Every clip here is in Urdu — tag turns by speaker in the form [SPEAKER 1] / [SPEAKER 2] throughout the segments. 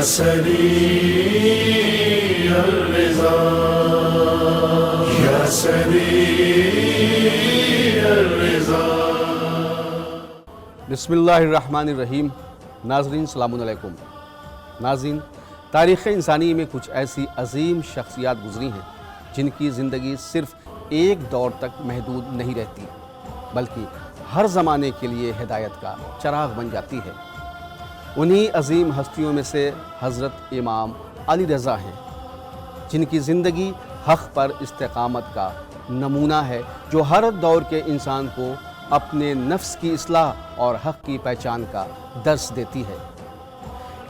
[SPEAKER 1] سريع الرضا يا سريع الرضا.
[SPEAKER 2] بسم اللہ الرحمن الرحیم. ناظرین السلام علیکم. ناظرین، تاریخ انسانی میں کچھ ایسی عظیم شخصیات گزری ہیں جن کی زندگی صرف ایک دور تک محدود نہیں رہتی بلکہ ہر زمانے کے لیے ہدایت کا چراغ بن جاتی ہے. انہی عظیم ہستیوں میں سے حضرت امام علی رضا ہیں جن کی زندگی حق پر استقامت کا نمونہ ہے، جو ہر دور کے انسان کو اپنے نفس کی اصلاح اور حق کی پہچان کا درس دیتی ہے.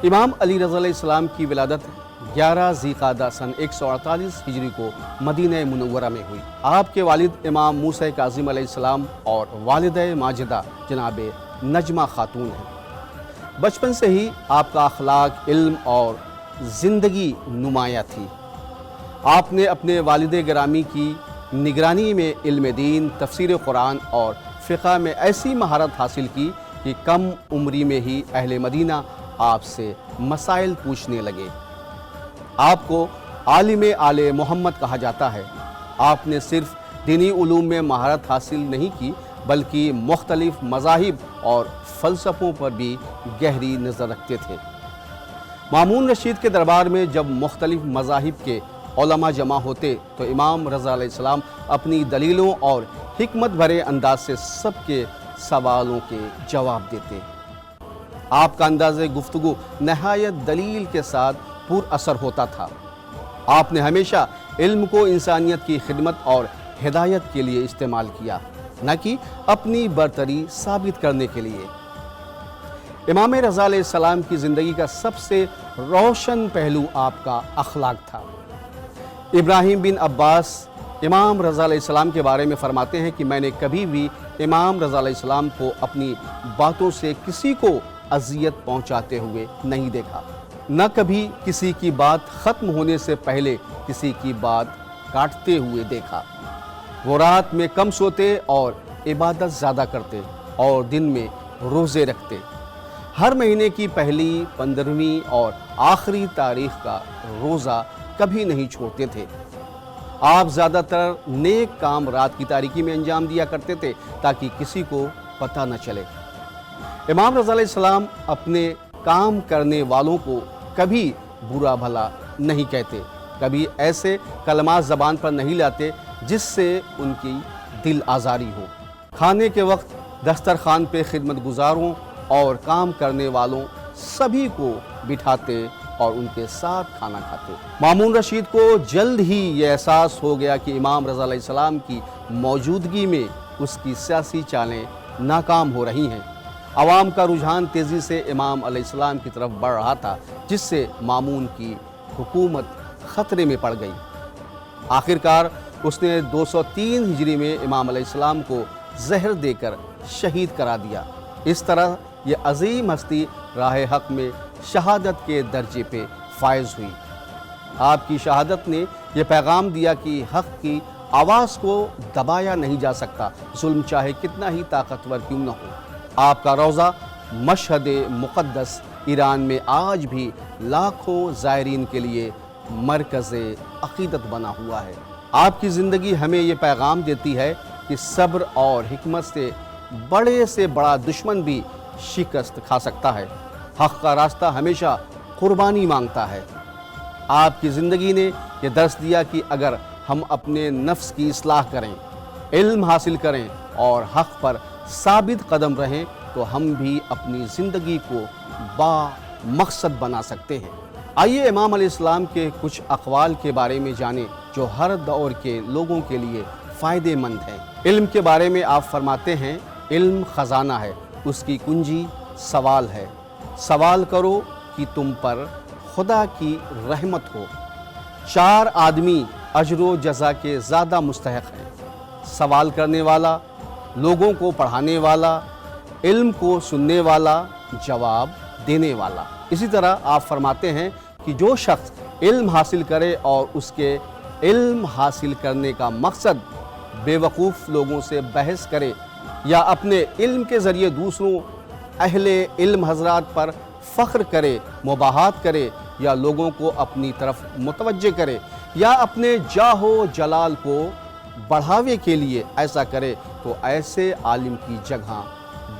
[SPEAKER 2] امام علی رضا علیہ السلام کی ولادت 11 ذی القعدہ سن 148 ہجری کو مدینہ منورہ میں ہوئی. آپ کے والد امام موسیٰ کاظم علیہ السلام اور والدہ ماجدہ جناب نجمہ خاتون ہیں. بچپن سے ہی آپ کا اخلاق، علم اور زندگی نمایاں تھی. آپ نے اپنے والد گرامی کی نگرانی میں علم دین، تفسیر قرآن اور فقہ میں ایسی مہارت حاصل کی کہ کم عمری میں ہی اہل مدینہ آپ سے مسائل پوچھنے لگے. آپ کو عالم آل محمد کہا جاتا ہے. آپ نے صرف دینی علوم میں مہارت حاصل نہیں کی بلکہ مختلف مذاہب اور فلسفوں پر بھی گہری نظر رکھتے تھے. مامون رشید کے دربار میں جب مختلف مذاہب کے علماء جمع ہوتے تو امام رضا علیہ السلام اپنی دلیلوں اور حکمت بھرے انداز سے سب کے سوالوں کے جواب دیتے. آپ کا انداز گفتگو نہایت دلیل کے ساتھ پر اثر ہوتا تھا. آپ نے ہمیشہ علم کو انسانیت کی خدمت اور ہدایت کے لیے استعمال کیا، نہ کہ اپنی برتری ثابت کرنے کے لیے. امام رضا علیہ السلام کی زندگی کا سب سے روشن پہلو آپ کا اخلاق تھا. ابراہیم بن عباس امام رضا علیہ السلام کے بارے میں فرماتے ہیں کہ میں نے کبھی بھی امام رضا علیہ السلام کو اپنی باتوں سے کسی کو اذیت پہنچاتے ہوئے نہیں دیکھا، نہ کبھی کسی کی بات ختم ہونے سے پہلے کسی کی بات کاٹتے ہوئے دیکھا. وہ رات میں کم سوتے اور عبادت زیادہ کرتے اور دن میں روزے رکھتے. ہر مہینے کی پہلی، 15ویں اور آخری تاریخ کا روزہ کبھی نہیں چھوڑتے تھے. آپ زیادہ تر نیک کام رات کی تاریکی میں انجام دیا کرتے تھے تاکہ کسی کو پتہ نہ چلے. امام رضا علیہ السلام اپنے کام کرنے والوں کو کبھی برا بھلا نہیں کہتے، کبھی ایسے کلمات زبان پر نہیں لاتے جس سے ان کی دل آزاری ہو. کھانے کے وقت دسترخوان پہ خدمت گزاروں اور کام کرنے والوں سبھی کو بٹھاتے اور ان کے ساتھ کھانا کھاتے. مامون رشید کو جلد ہی یہ احساس ہو گیا کہ امام رضا علیہ السلام کی موجودگی میں اس کی سیاسی چالیں ناکام ہو رہی ہیں. عوام کا رجحان تیزی سے امام علیہ السلام کی طرف بڑھ رہا تھا جس سے مامون کی حکومت خطرے میں پڑ گئی. آخرکار اس نے 203 ہجری میں امام علیہ السلام کو زہر دے کر شہید کرا دیا. اس طرح یہ عظیم ہستی راہ حق میں شہادت کے درجے پہ فائز ہوئی. آپ کی شہادت نے یہ پیغام دیا کہ حق کی آواز کو دبایا نہیں جا سکتا، ظلم چاہے کتنا ہی طاقتور کیوں نہ ہو. آپ کا روضہ مشہد مقدس ایران میں آج بھی لاکھوں زائرین کے لیے مرکز عقیدت بنا ہوا ہے. آپ کی زندگی ہمیں یہ پیغام دیتی ہے کہ صبر اور حکمت سے بڑا دشمن بھی شکست کھا سکتا ہے. حق کا راستہ ہمیشہ قربانی مانگتا ہے. آپ کی زندگی نے یہ درس دیا کہ اگر ہم اپنے نفس کی اصلاح کریں، علم حاصل کریں اور حق پر ثابت قدم رہیں تو ہم بھی اپنی زندگی کو با مقصد بنا سکتے ہیں. آئیے امام علیہ السلام کے کچھ اقوال کے بارے میں جانیں جو ہر دور کے لوگوں کے لیے فائدہ مند ہیں. علم کے بارے میں آپ فرماتے ہیں، علم خزانہ ہے، اس کی کنجی سوال ہے. سوال کرو کہ تم پر خدا کی رحمت ہو. 4 آدمی اجر و جزا کے زیادہ مستحق ہیں: سوال کرنے والا، لوگوں کو پڑھانے والا، علم کو سننے والا، جواب دینے والا. اسی طرح آپ فرماتے ہیں کہ جو شخص علم حاصل کرے اور اس کے علم حاصل کرنے کا مقصد بے وقوف لوگوں سے بحث کرے یا اپنے علم کے ذریعے دوسروں اہل علم حضرات پر فخر کرے، مباحات کرے، یا لوگوں کو اپنی طرف متوجہ کرے، یا اپنے جاہ و جلال کو بڑھاوے کے لیے ایسا کرے، تو ایسے عالم کی جگہ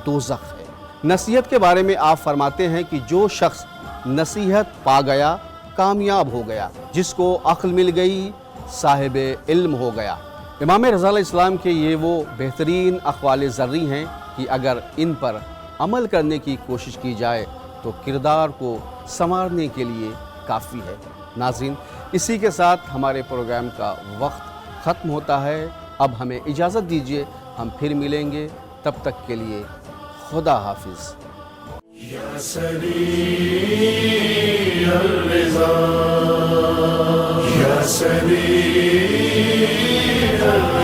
[SPEAKER 2] دوزخ ہے۔ نصیحت کے بارے میں آپ فرماتے ہیں کہ جو شخص نصیحت پا گیا کامیاب ہو گیا، جس کو عقل مل گئی صاحب علم ہو گیا۔ امام رضا علیہ السلام کے یہ وہ بہترین اقوال زرعی ہیں کہ اگر ان پر عمل کرنے کی کوشش کی جائے تو کردار کو سنوارنے کے لیے کافی ہے۔ ناظرین، اسی کے ساتھ ہمارے پروگرام کا وقت ختم ہوتا ہے۔ اب ہمیں اجازت دیجیے، ہم پھر ملیں گے، تب تک کے لیے خدا حافظ۔
[SPEAKER 1] یا سریع الرضا، یا سریع الرضا۔